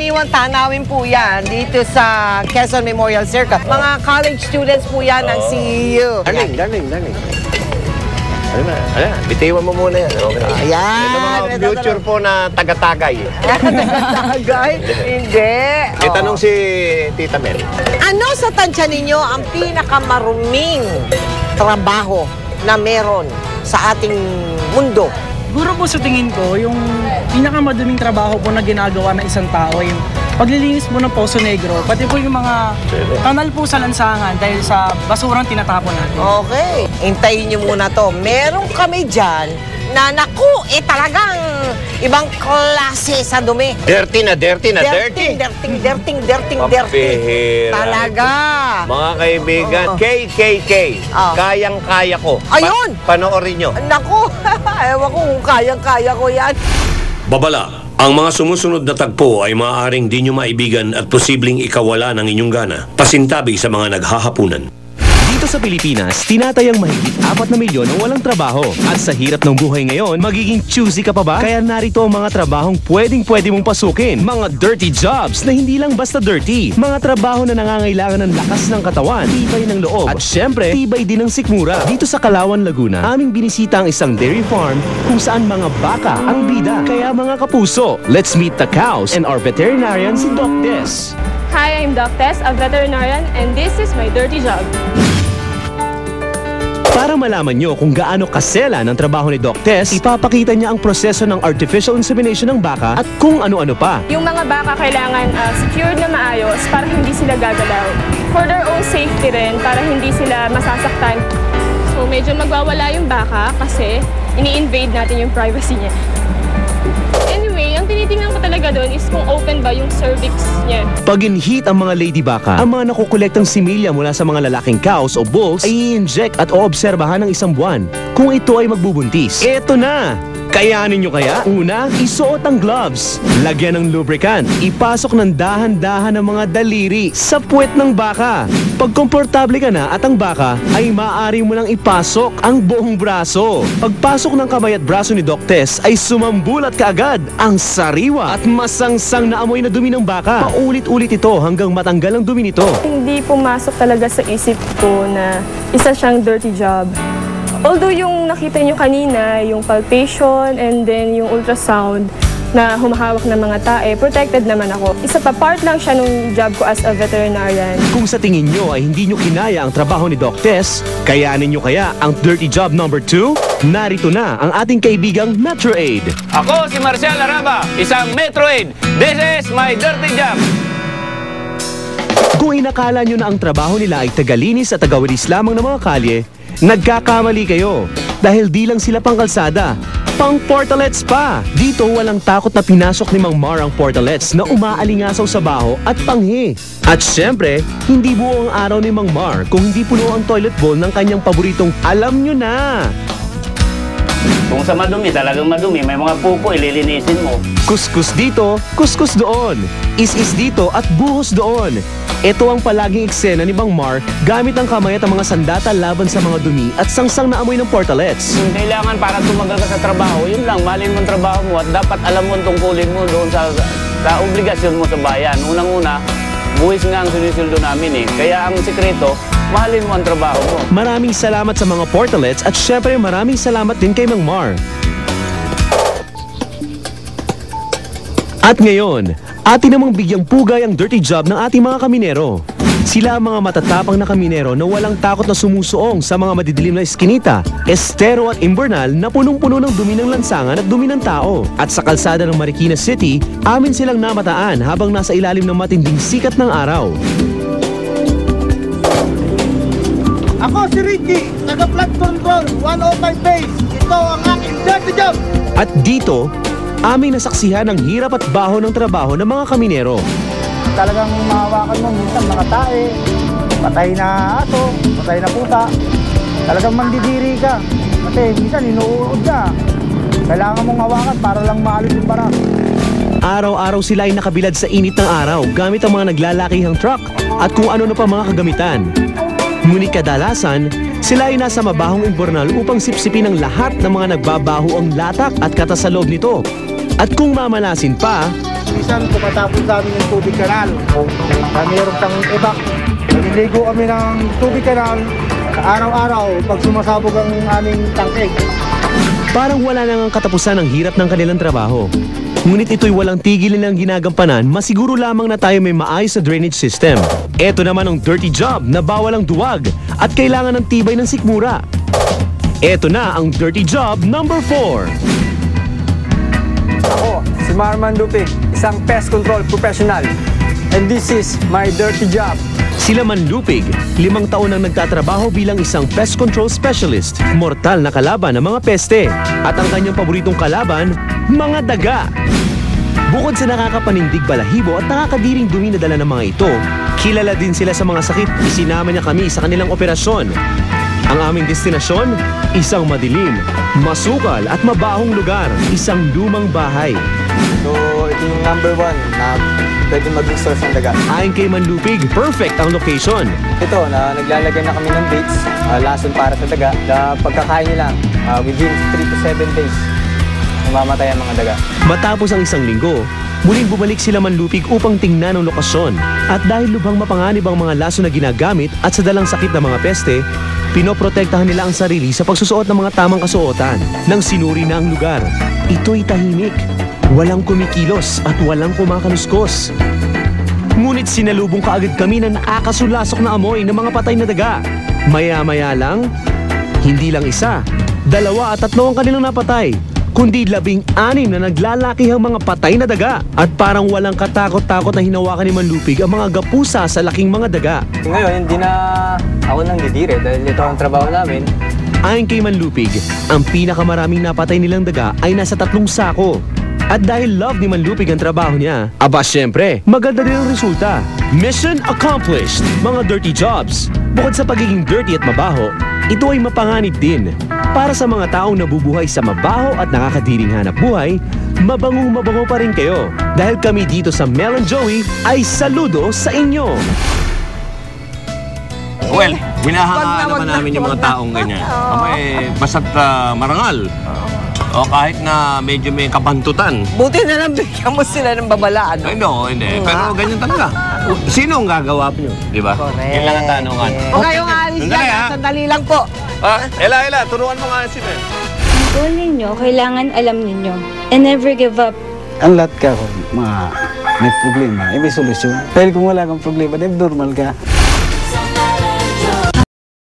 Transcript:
karaniwang tanawin po yan dito sa Quezon Memorial Circle. Mga college students po yan ng CEU. Darling. Ano na? Bitiwan mo muna yan. Okay. Ayan. Ito mga future po na taga-tagay. Tagay? Hindi. May tanong si Tita Mel. Ano sa tansya ninyo ang pinakamaruming trabaho na meron sa ating mundo? Siguro po sa tingin ko, yung pinakamaduming trabaho po na ginagawa ng isang tao, yung paglilinis po ng Poso Negro, pati po yung mga kanal po sa lansangan dahil sa basurang tinatapon natin. Okay. Hintayin nyo muna to. Meron kami dyan na naku, talagang ibang klase sa dumi. Dirty. Dirty. Mapihira. Talaga. Mga kaibigan, KKK, kayang-kaya ko. Ayun! Panoorin nyo. Naku, ewan ko kung kayang-kaya ko yan. Babala, ang mga sumusunod na tagpo ay maaaring di nyo maibigan at posibleng ikawala ng inyong gana. Pasintabi sa mga naghahapunan. Dito sa Pilipinas, tinatayang mahigit 4 na milyon ang walang trabaho. At sa hirap ng buhay ngayon, magiging choosy ka pa ba? Kaya narito ang mga trabahong pwedeng-pwede mong pasukin. Mga dirty jobs na hindi lang basta dirty. Mga trabaho na nangangailangan ng lakas ng katawan, tibay ng loob, at syempre, tibay din ng sikmura. Dito sa Calauan, Laguna, aming binisita ang isang dairy farm kung saan mga baka ang bida. Kaya mga kapuso, let's meet the cows and our veterinarian si Doc Des. Hi, I'm Doc Tess, a veterinarian, and this is my dirty job. Para malaman nyo kung gaano kasela ng trabaho ni Doc Tess, ipapakita niya ang proseso ng artificial insemination ng baka at kung ano-ano pa. Yung mga baka kailangan secured na maayos para hindi sila gagalaw. For their own safety rin, para hindi sila masasaktan. So medyo magwawala yung baka kasi ini-invade natin yung privacy niya. Anyway, ang tinitingnan ko talaga doon is kung open ba yung cervix niya. Pag in-heat ang mga lady baka, ang mga nakukolektang similya mula sa mga lalaking cows o bulls ay i-inject at oobserbahan ng 1 buwan kung ito ay magbubuntis. Eto na! Kayanin nyo kaya? Una, isuot ang gloves. Lagyan ng lubricant. Ipasok ng dahan-dahan ang mga daliri sa puwet ng baka. Pag komportable ka na at ang baka, ay maaari mo nang ipasok ang buong braso. Pagpasok ng kamay at braso ni Doc Tess, ay sumambulat kaagad ang sariwa at masangsang na amoy na dumi ng baka. Paulit-ulit ito hanggang matanggal ang dumi nito. Hindi pumasok talaga sa isip ko na isa siyang dirty job. Although yung nakita nyo kanina, yung palpation and then yung ultrasound na humahawak ng mga tae, protected naman ako. Isa pa, part lang siya nung job ko as a veterinarian. Kung sa tingin nyo ay hindi nyo kinaya ang trabaho ni Doc Tess, kayanin nyo kaya ang dirty job number 2? Narito na ang ating kaibigang MetroAid. Ako si Marcial Araba, isang MetroAid. This is my dirty job. Kung inakala nyo na ang trabaho nila ay tagalinis at tagawalis lamang ng mga kalye, nagkakamali kayo. Dahil di lang sila pang kalsada, pang portalets pa. Dito walang takot na pinasok ni Mang Mar ang portalets na umaalingasaw sa baho at panghi. At syempre, hindi buo ang araw ni Mang Mar kung hindi puno ang toilet bowl ng kanyang paboritong alam nyo na. Kung sa madumi, talagang madumi, may mga pupo, ililinisin mo. Kuskus dito, kuskus doon. Is-is dito at buhos doon. Ito ang palaging eksena ni Mang Mar gamit ang kamay at ang mga sandata laban sa mga dumi at sangsang na amoy ng portalets. Kung kailangan para tumagal ka sa trabaho, yun lang, mahalin mo ang trabaho mo at dapat alam mo ang tungkulin mo doon sa obligasyon mo sa bayan. Unang-una, buwis nga ang sinisildo namin eh. Kaya ang sikreto, mahalin mo ang trabaho mo. Maraming salamat sa mga portalets at syempre maraming salamat din kay Mang Mar. At ngayon, atin namang bigyang pugay ang dirty job ng ating mga kaminero. Sila ang mga matatapang na kaminero na walang takot na sumusuong sa mga madidilim na eskinita, estero at imbernal na punong-puno ng dumi ng lansangan at dumi ng tao. At sa kalsada ng Marikina City, amin silang namataan habang nasa ilalim ng matinding sikat ng araw. Ako si Ricky, taga-Flood Control, 105 base. Ito ang aking dirty job. At dito, aming nasaksihan ang hirap at baho ng trabaho ng mga kaminero. Talagang mahawakan mo minsan mga tae, patay na aso, patay na puta. Talagang mandidiri ka. Kasi minsan inuurod ka. Kailangan mong hawakan para lang maalis yung bara. Araw-araw sila ay nakabilad sa init ng araw gamit ang mga naglalakihang truck at kung ano na pa mga kagamitan. Ngunit kadalasan, sila ay nasa mabahong imburnal upang sipsipin ang lahat ng mga nagbabaho ang latak at katas sa loob nito. At kung mamalasin pa, Minsan pumatapon sa amin yung tubig kanal. Mayroon tang evac. Naliligo kami ng tubig kanal araw-araw pag sumasabog ang aming tangke. Parang wala nang ang katapusan ng hirap ng kanilang trabaho. Ngunit ito'y walang tigil nilang ginagampanan, masiguro lamang na tayo may maayos na drainage system. Ito naman ang dirty job na bawal ang duwag at kailangan ng tibay ng sikmura. Ito na ang dirty job number 4. Ako, si Marman Lupig, isang pest control professional. And this is my dirty job. Sila Manlupig, 5 taon nang nagtatrabaho bilang isang pest control specialist. Mortal na kalaban ng mga peste. At ang kanyang paboritong kalaban, mga daga. Bukod sa nakakapanindig balahibo at nakakadiring dumi na dala ng mga ito, kilala din sila sa mga sakit. Isinama niya kami sa kanilang operasyon. Ang aming destinasyon, isang madilim, masukal at mabahong lugar, isang lumang bahay. So, ito yung number 1 na pwede mag-source ng daga. Ayon kay Manlupig, perfect ang location. Ito, na naglalagay na kami ng baits, lason para sa daga. Na pagkakain nila, within 3 to 7 days, mamamatay ang mga daga. Matapos ang isang linggo, muling bumalik sila Manlupig upang tingnan ang lokasyon. At dahil lubhang mapanganib ang mga laso na ginagamit at sa dalang sakit ng mga peste, pinoprotektahan nila ang sarili sa pagsusuot ng mga tamang kasuotan. Nang sinuri na ang lugar, ito'y tahimik. Walang kumikilos at walang kumakaluskos. Ngunit sinalubong kaagad kami na nakakasulasok na amoy ng mga patay na daga. Maya-maya lang, hindi lang 1, 2 at 3 ang kanilang napatay, kundi 16 na naglalakihang mga patay na daga. At parang walang katakot-takot na hinawakan ni Manlupig ang mga gapusa sa laking mga daga. Ngayon, hindi na ako nang didire dahil ito ang trabaho namin. Ayon kay Manlupig, ang pinakamaraming napatay nilang daga ay nasa 3 sako. At dahil love ni Manlupig ang trabaho niya, aba syempre, maganda din ang resulta. Mission accomplished, mga dirty jobs. Bukod sa pagiging dirty at mabaho, ito ay mapanganib din. Para sa mga taong nabubuhay sa mabaho at nakakadiring hanap buhay, mabango pa rin kayo. Dahil kami dito sa Mel and Joey ay saludo sa inyo. Well, minahanga naman namin yung mga taong ganyan. May basta't marangal. O kahit na medyo may kabantutan. Buti na lang bigyan mo sila ng babalaan. Ay, no, hindi. Pero ganyan talaga. Sino ang gagawa nyo? Di ba? Correct. Yun lang ang tanungan. Huwag kayong aalis Sandali, dyan. ha? Sandali lang po. Ela, turuan mo nga si Ben. Ang goal ninyo, kailangan alam ninyo. And never give up. Ang lahat ka, may problema, may solusyon. Dahil kung wala kang problema, normal ka.